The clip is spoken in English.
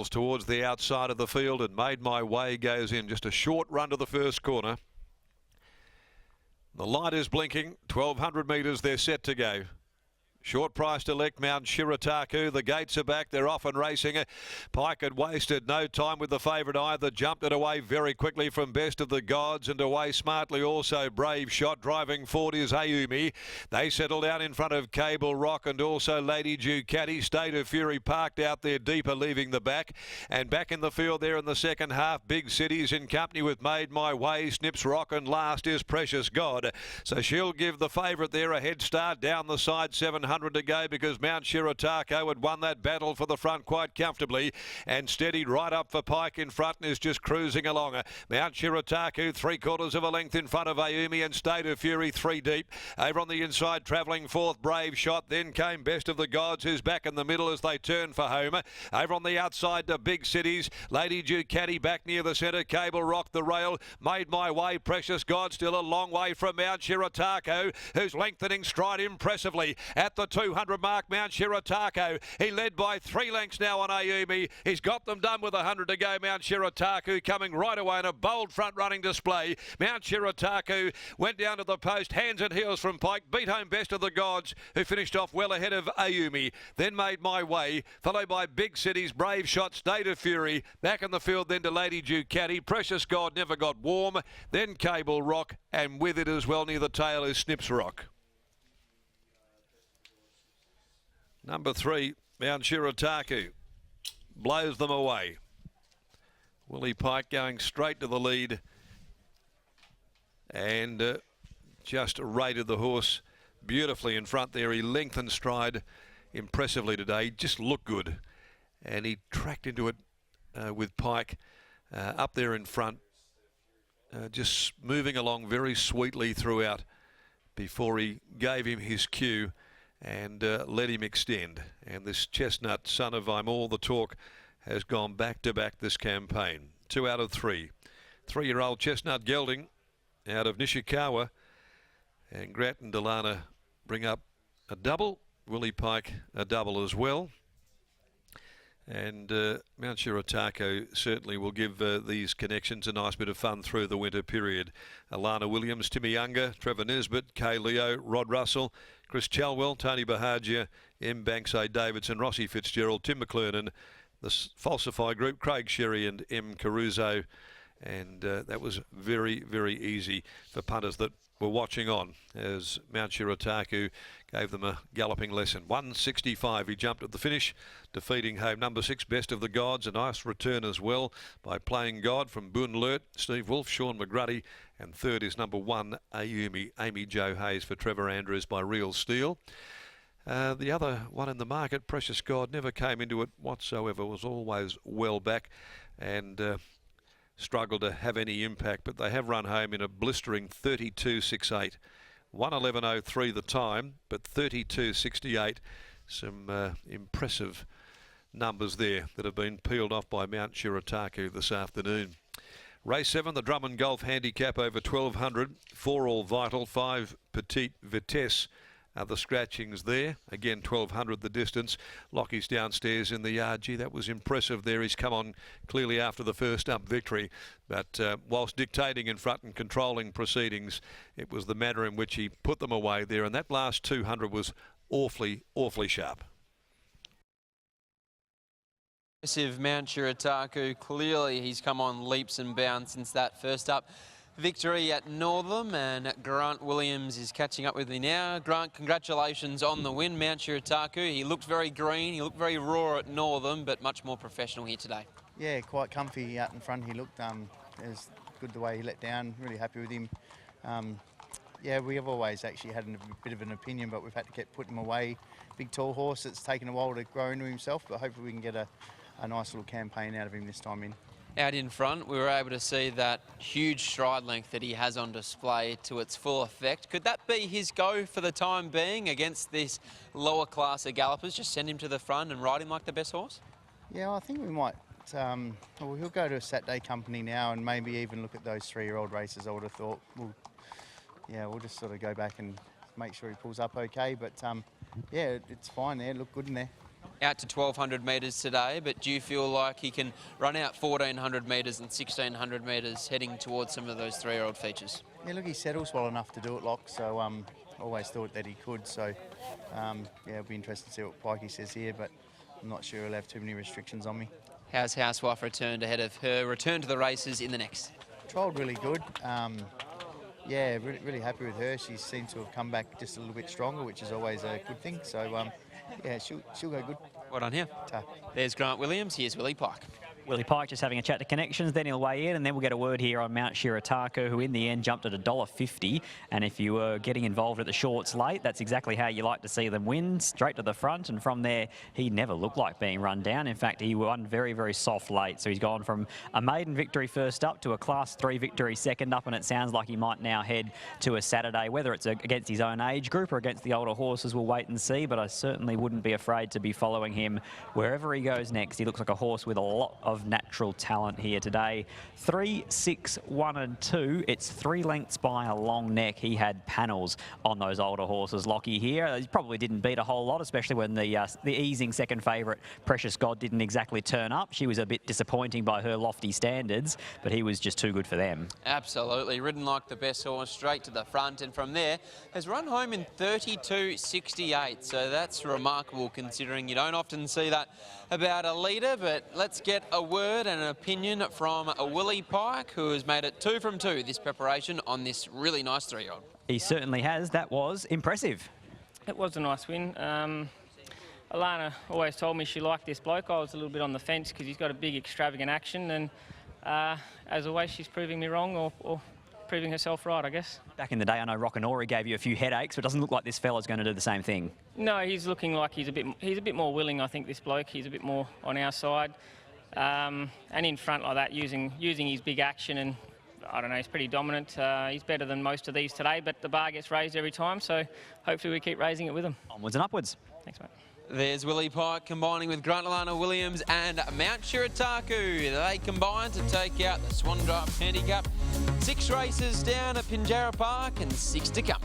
rails towards the outside of the field, and Made My Way goes in. Just a short run to the first corner. The light is blinking. 1,200 metres, they're set to go. Short price to elect Mount SHIRATAKU. The gates are back. They're off and racing. Pike had wasted no time with the favourite either. Jumped it away very quickly from Best of the Gods, and away smartly also Brave Shot. Driving forward is Ayumi. They settle down in front of Cable Rock and also Lady Ducati. State of Fury parked out there deeper, leaving the back. And back in the field there in the second half, Big Cities in company with Made My Way. Snips Rock, and last is Precious God. So she'll give the favourite there a head start. Down the side, 700 to go, because Mount SHIRATAKU had won that battle for the front quite comfortably and steadied right up for Pike in front and is just cruising along. Mount SHIRATAKU 3/4 of a length in front of Ayumi, and State of Fury 3 deep. Over on the inside, travelling fourth, Brave Shot. Then came Best of the Gods, who's back in the middle as they turn for home. Over on the outside, the Big Cities. Lady Ducati back near the centre. Cable Rock the rail. Made My Way. Precious God still a long way from Mount SHIRATAKU, who's lengthening stride impressively at the 200 mark. Mount SHIRATAKU, he led by 3 lengths now on Ayumi. He's got them done with 100 to go. Mount SHIRATAKU coming right away in a bold front running display. Mount SHIRATAKU went down to the post, hands and heels from Pike, beat home Best of the Gods, who finished off well ahead of Ayumi. Then Made My Way, followed by Big Cities, Brave Shot, State of Fury. Back in the field then to Lady Ducati. Precious God never got warm. Then Cable Rock, and with it as well near the tail is Snips Rock. Number 3, Mount SHIRATAKU, blows them away. Willie Pike going straight to the lead and just rated the horse beautifully in front there. He lengthened stride impressively today. He just looked good, and he tracked into it with Pike up there in front, just moving along very sweetly throughout before he gave him his cue and let him extend. And this Chestnut, son of I'm All the Talk, has gone back to back this campaign. 2 out of 3. 3-year-old Chestnut gelding out of Nishikawa, and Grat and Delana bring up a double. Willie Pike a double as well. And Mount SHIRATAKU certainly will give these connections a nice bit of fun through the winter period. Alana Williams, Timmy Unger, Trevor Nesbitt, Kay Leo, Rod Russell, Chris Chalwell, Tony Bahagia, M. Banks A. Davidson, Rossi Fitzgerald, Tim McClernand, the Falsify Group, Craig Sherry and M. Caruso. And that was very, very easy for punters that were watching on as Mount SHIRATAKU gave them a galloping lesson. 165 he jumped at the finish, defeating home number 6 Best of the Gods. A nice return as well by Playing God from Boone Lurt, Steve Wolfe, Sean McGruddy, and third is number 1 Ayumi, Amy Jo Hayes for Trevor Andrews by Real Steel. The other one in the market, Precious God, never came into it whatsoever, was always well back and struggled to have any impact, but they have run home in a blistering 32.68. 1:11.03 the time, but 32.68. Some impressive numbers there that have been peeled off by Mount SHIRATAKU this afternoon. Race 7, the Drummond Golf Handicap over 1,200. 4 All Vital, 5 Petite Vitesse. The scratchings there. Again, 1,200 the distance. Lockie's downstairs in the yard. Gee, that was impressive there. He's come on clearly after the first up victory. But whilst dictating in front and controlling proceedings, it was the manner in which he put them away there. And that last 200 was awfully, awfully sharp. Mount SHIRATAKU, clearly he's come on leaps and bounds since that first up victory at Northam, and Grant Williams is catching up with me now. Grant, congratulations on the win. Mount SHIRATAKU, he looked very green, he looked very raw at Northam, but much more professional here today. Yeah, quite comfy out in front. He looked, it was good the way he let down, really happy with him. Yeah, we have always actually had a bit of an opinion, but we've had to keep putting him away. Big tall horse, it's taken a while to grow into himself, but hopefully we can get a nice little campaign out of him this time in. Out in front, we were able to see that huge stride length that he has on display to its full effect. Could that be his go for the time being against this lower class of gallopers? Just send him to the front and ride him like the best horse? Yeah, I think we might. Well, he'll go to a Saturday company now and maybe even look at those 3-year-old races, I would have thought. We'll just sort of go back and make sure he pulls up okay. But, yeah, it's fine there. Look good in there. out to 1,200 metres today, but do you feel like he can run out 1,400 metres and 1,600 metres heading towards some of those 3-year-old features? Yeah, look, he settles well enough to do it, Locke, so always thought that he could. So, yeah, it'll be interesting to see what Pikey says here, but I'm not sure he'll have too many restrictions on me. How's Housewife returned ahead of her return to the races in the next? Trialled really good. Yeah, really happy with her. She seems to have come back just a little bit stronger, which is always a good thing. So, yeah, she'll go good. Well done here. There's Grant Williams. Here's Willie Pike. Willie Pike just having a chat to Connections, then he'll weigh in, and then we'll get a word here on Mount SHIRATAKU, who in the end jumped at $1.50. And if you were getting involved at the shorts late, that's exactly how you like to see them win, straight to the front. And from there, he never looked like being run down. In fact, he won very, very soft late. So he's gone from a maiden victory first up to a Class 3 victory second up, and it sounds like he might now head to a Saturday. Whether it's against his own age group or against the older horses, we'll wait and see, but I certainly wouldn't be afraid to be following him wherever he goes next. He looks like a horse with a lot of natural talent here today. 3, 6, 1 and 2. It's 3 lengths by a long neck. He had panels on those older horses. Lockie here, he probably didn't beat a whole lot, especially when the easing second favourite Precious God didn't exactly turn up. She was a bit disappointing by her lofty standards, but he was just too good for them. Absolutely, ridden like the best horse, straight to the front, and from there has run home in 32.68. So that's remarkable, considering you don't often see that about a leader. But let's get a word and an opinion from a Willie Pike, who has made it 2 from 2 this preparation on this really nice 3-year-old. He certainly has. That was impressive. It was a nice win. Alana always told me she liked this bloke. I was a little bit on the fence because he's got a big extravagant action, and as always she's proving me wrong or proving herself right, I guess. Back in the day, I know Rockanori gave you a few headaches, but it doesn't look like this fella's going to do the same thing. No, he's looking like he's a bit more willing, I think, this bloke. He's a bit more on our side. And in front like that, using his big action, and I don't know, he's pretty dominant. He's better than most of these today, but the bar gets raised every time, so hopefully we keep raising it with him. Onwards and upwards. Thanks, mate. There's Willie Pike combining with Grant Alana Williams and Mount SHIRATAKU. They combine to take out the Swan Draft Handicap. 6 races down at Pinjarra Park and 6 to come.